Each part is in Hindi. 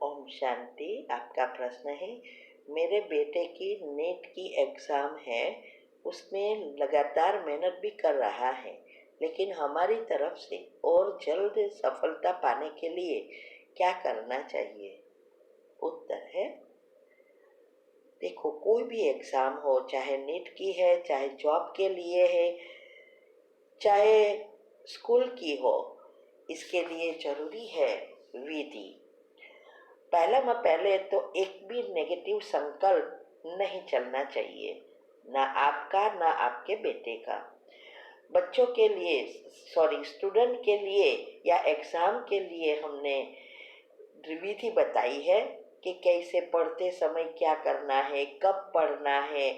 ओम शांति। आपका प्रश्न है, मेरे बेटे की नेट की एग्ज़ाम है, उसमें लगातार मेहनत भी कर रहा है, लेकिन हमारी तरफ से और जल्द सफलता पाने के लिए क्या करना चाहिए? उत्तर है, देखो, कोई भी एग्ज़ाम हो, चाहे नीट की है, चाहे जॉब के लिए है, चाहे स्कूल की हो, इसके लिए ज़रूरी है विधि। पहले तो एक भी नेगेटिव संकल्प नहीं चलना चाहिए, ना आपका ना आपके बेटे का। बच्चों के लिए, स्टूडेंट के लिए या एग्ज़ाम के लिए हमने विधि बताई है कि कैसे पढ़ते समय क्या करना है, कब पढ़ना है,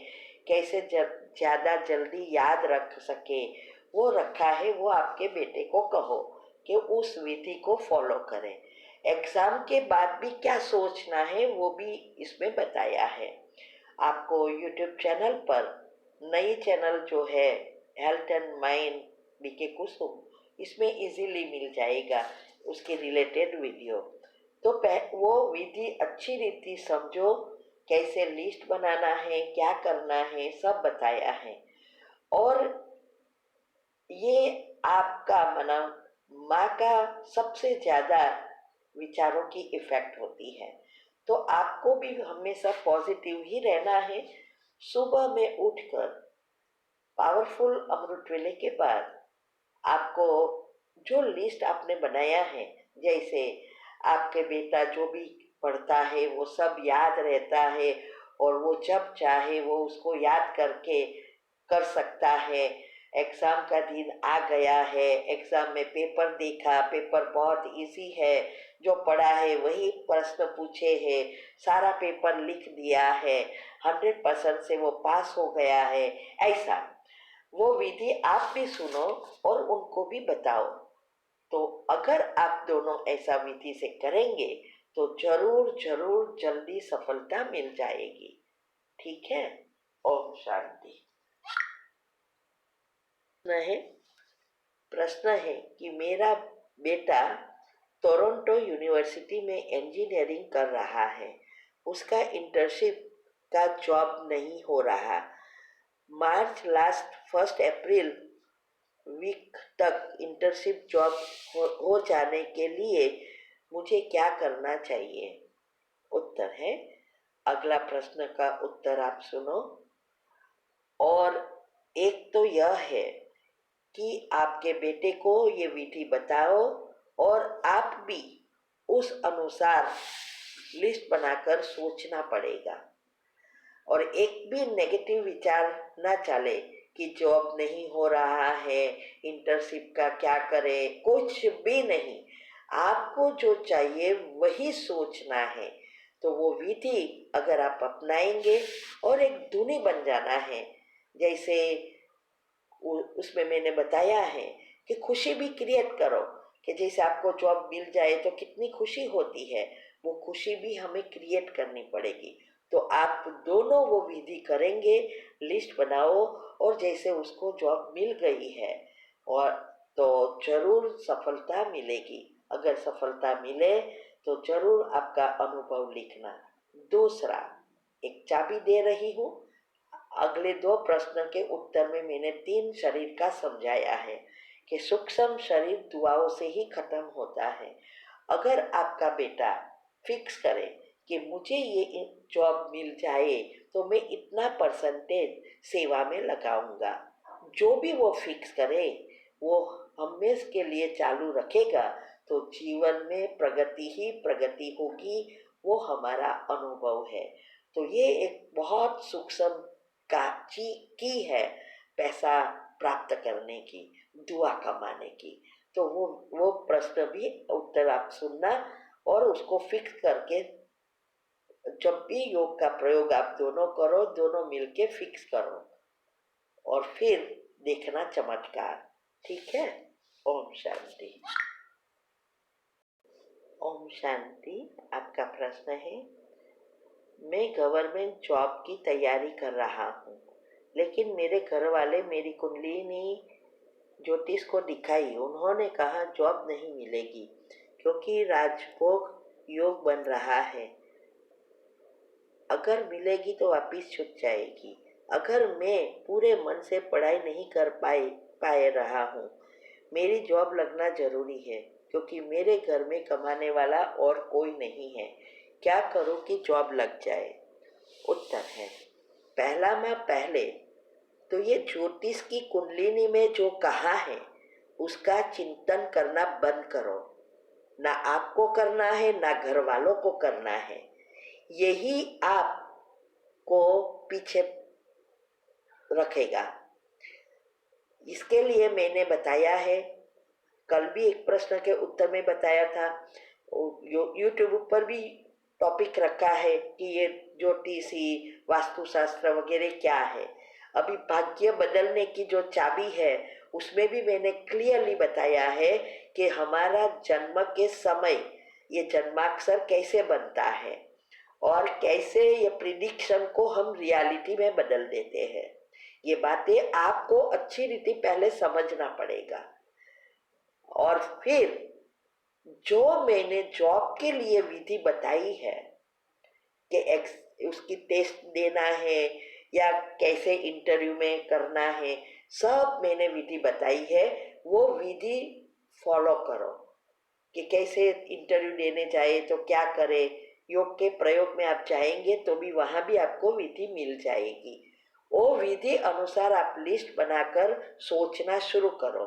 कैसे ज़्यादा जल्दी याद रख सके, वो रखा है। वो आपके बेटे को कहो कि उस विधि को फॉलो करें। एग्ज़ाम के बाद भी क्या सोचना है वो भी इसमें बताया है। आपको यूट्यूब चैनल पर नई चैनल जो है हेल्थ एंड माइंड बीके कुसुम, इसमें इजीली मिल जाएगा उसके रिलेटेड वीडियो। तो वो विधि अच्छी रीति समझो, कैसे लिस्ट बनाना है, क्या करना है, सब बताया है। और ये आपका माँ का सबसे ज़्यादा विचारों की इफ़ेक्ट होती है, तो आपको भी हमेशा पॉजिटिव ही रहना है। सुबह में उठकर पावरफुल अमृत वेले के बाद आपको जो लिस्ट आपने बनाया है, जैसे आपके बेटा जो भी पढ़ता है वो सब याद रहता है और वो जब चाहे वो उसको याद करके कर सकता है। एग्ज़ाम का दिन आ गया है, एग्ज़ाम में पेपर देखा, पेपर बहुत इजी है, जो पढ़ा है वही प्रश्न पूछे हैं, सारा पेपर लिख दिया है, 100% से वो पास हो गया है, ऐसा वो विधि आप भी सुनो और उनको भी बताओ। तो अगर आप दोनों ऐसा विधि से करेंगे तो जरूर जरूर जल्दी सफलता मिल जाएगी। ठीक है? ओम शांति। प्रश्न है कि मेरा बेटा टोरंटो यूनिवर्सिटी में इंजीनियरिंग कर रहा है, उसका इंटर्नशिप का जॉब नहीं हो रहा। मार्च लास्ट 1 अप्रैल वीक तक इंटर्नशिप जॉब हो जाने के लिए मुझे क्या करना चाहिए? उत्तर है, अगला प्रश्न का उत्तर आप सुनो। और एक तो यह है कि आपके बेटे को ये विधि बताओ और आप भी उस अनुसार लिस्ट बनाकर सोचना पड़ेगा। और एक भी नेगेटिव विचार ना चले कि जॉब नहीं हो रहा है, इंटर्नशिप का क्या करें, कुछ भी नहीं। आपको जो चाहिए वही सोचना है। तो वो विधि अगर आप अपनाएंगे और एक धुनी बन जाना है, जैसे उसमें मैंने बताया है कि खुशी भी क्रिएट करो, कि जैसे आपको जॉब मिल जाए तो कितनी खुशी होती है, वो खुशी भी हमें क्रिएट करनी पड़ेगी। तो आप दोनों वो विधि करेंगे, लिस्ट बनाओ, और जैसे उसको जॉब मिल गई है और तो जरूर सफलता मिलेगी। अगर सफलता मिले तो जरूर आपका अनुभव लिखना। दूसरा, एक चाबी दे रही हूँ। अगले 2 प्रश्न के उत्तर में मैंने 3 शरीर का समझाया है कि सूक्ष्म शरीर दुआओं से ही खत्म होता है। अगर आपका बेटा फिक्स करे कि मुझे ये जॉब मिल जाए तो मैं इतना परसेंटेज सेवा में लगाऊंगा, जो भी वो फिक्स करे वो हमेशा के लिए चालू रखेगा, तो जीवन में प्रगति ही प्रगति होगी। वो हमारा अनुभव है। तो ये एक बहुत सूक्ष्म की है पैसा प्राप्त करने की, दुआ कमाने की। तो वो प्रश्न भी उत्तर आप सुनना और उसको फिक्स करके जब भी योग का प्रयोग आप दोनों करो, दोनों मिलके फिक्स करो और फिर देखना चमत्कार। ठीक है? ओम शांति। ओम शांति। आपका प्रश्न है, मैं गवर्नमेंट जॉब की तैयारी कर रहा हूँ, लेकिन मेरे घर वाले मेरी कुंडलिनी ज्योतिष को दिखाई, उन्होंने कहा जॉब नहीं मिलेगी क्योंकि राजभोग योग बन रहा है। अगर मिलेगी तो वापिस छूट जाएगी। अगर मैं पूरे मन से पढ़ाई नहीं कर पाए रहा हूँ, मेरी जॉब लगना जरूरी है क्योंकि मेरे घर में कमाने वाला और कोई नहीं है। क्या करूँ कि जॉब लग जाए? उत्तर है, पहला माह पहले तो ये ज्योतिष की कुंडलिनी में जो कहा है उसका चिंतन करना बंद करो। ना आपको करना है ना घर वालों को करना है। यही आपको पीछे रखेगा। इसके लिए मैंने बताया है, कल भी एक प्रश्न के उत्तर में बताया था, यूट्यूब पर भी टॉपिक रखा है कि ये ज्योतिषी वास्तुशास्त्र वगैरह क्या है। अभी भाग्य बदलने की जो चाबी है उसमें भी मैंने क्लियरली बताया है कि हमारा जन्म के समय ये जन्माक्षर कैसे बनता है और कैसे ये प्रिडिक्शन को हम रियलिटी में बदल देते हैं। ये बातें आपको अच्छी रीति पहले समझना पड़ेगा। और फिर जो मैंने जॉब के लिए विधि बताई है कि उसकी टेस्ट देना है या कैसे इंटरव्यू में करना है, सब मैंने विधि बताई है। वो विधि फॉलो करो कि कैसे इंटरव्यू देने जाए तो क्या करे। योग के प्रयोग में आप जाएंगे तो भी वहाँ भी आपको विधि मिल जाएगी। वो विधि अनुसार आप लिस्ट बनाकर सोचना शुरू करो।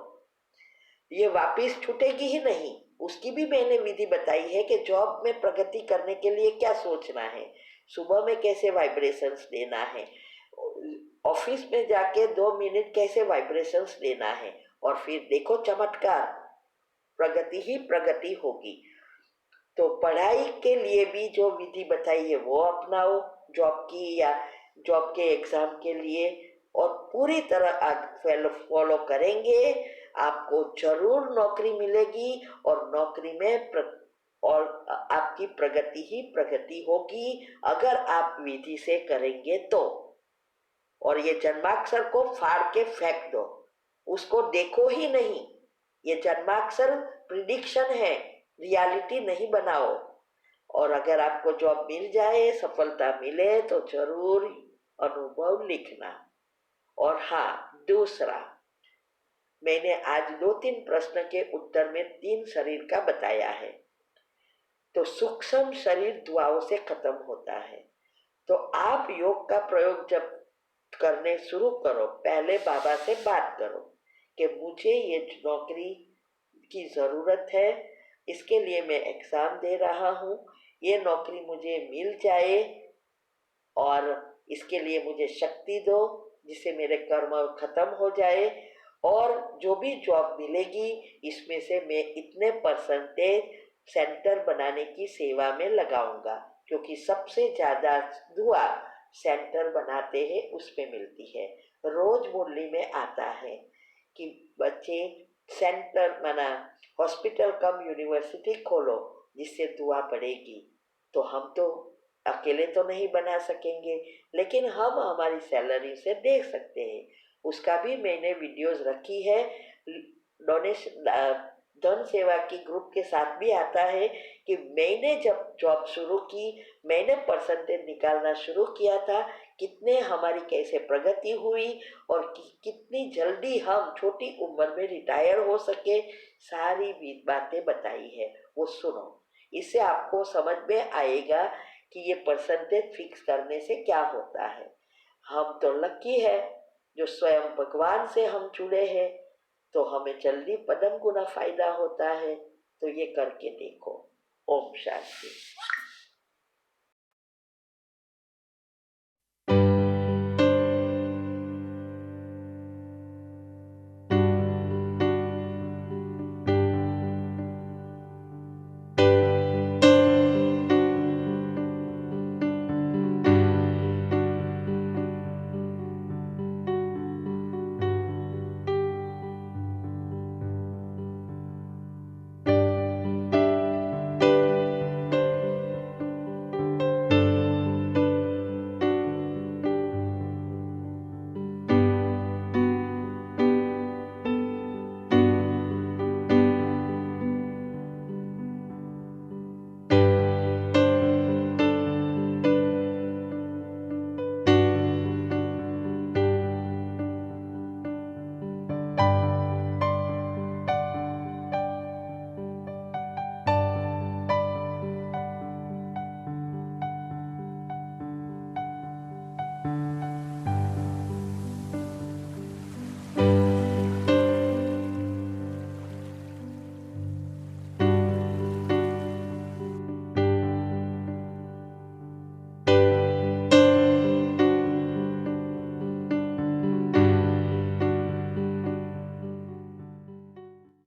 ये वापिस छूटेगी ही नहीं। उसकी भी मैंने विधि बताई है कि जॉब में प्रगति करने के लिए क्या सोचना है, सुबह में कैसे वाइब्रेशंस देना है, ऑफिस में जाके 2 मिनट कैसे वाइब्रेशंस देना है, और फिर देखो चमत्कार, प्रगति ही प्रगति होगी। तो पढ़ाई के लिए भी जो विधि बताई है वो अपनाओ जॉब की या जॉब के एग्जाम के लिए, और पूरी तरह फॉलो करेंगे आपको जरूर नौकरी मिलेगी। और नौकरी में और आपकी प्रगति ही प्रगति होगी अगर आप विधि से करेंगे तो। और ये जन्माक्षर को फाड़ के फेंक दो, उसको देखो ही नहीं। ये जन्माक्षर प्रिडिक्शन है, रियलिटी नहीं बनाओ। और अगर आपको जॉब मिल जाए, सफलता मिले तो जरूर अनुभव लिखना। और हाँ, दूसरा, मैंने आज 2-3 प्रश्न के उत्तर में 3 शरीर का बताया है। तो सूक्ष्म शरीर दुआओं से खत्म होता है। तो आप योग का प्रयोग जब करने शुरू करो, पहले बाबा से बात करो कि मुझे ये नौकरी की ज़रूरत है, इसके लिए मैं एग्ज़ाम दे रहा हूँ, ये नौकरी मुझे मिल जाए और इसके लिए मुझे शक्ति दो जिससे मेरे कर्म खत्म हो जाए, और जो भी जॉब मिलेगी इसमें से मैं इतने परसेंटेज सेंटर बनाने की सेवा में लगाऊंगा, क्योंकि सबसे ज़्यादा दुआ सेंटर बनाते हैं उसमें मिलती है। रोज मुरली में आता है कि बच्चे सेंटर बना, हॉस्पिटल कम यूनिवर्सिटी खोलो जिससे दुआ पड़ेगी। तो हम तो अकेले तो नहीं बना सकेंगे, लेकिन हम हमारी सैलरी से दे सकते हैं। उसका भी मैंने वीडियोस रखी है। डोनेशन धन सेवा की ग्रुप के साथ भी आता है कि मैंने जब जॉब शुरू की, मैंने परसेंटेज निकालना शुरू किया था, कितने हमारी कैसे प्रगति हुई और कितनी जल्दी हम छोटी उम्र में रिटायर हो सके, सारी बातें बताई है, वो सुनो। इससे आपको समझ में आएगा कि ये परसेंटेज फिक्स करने से क्या होता है। हम तो लकी है जो स्वयं भगवान से हम जुड़े हैं, तो हमें जल्दी पदम गुना फायदा होता है। तो ये करके देखो। ओम शांति।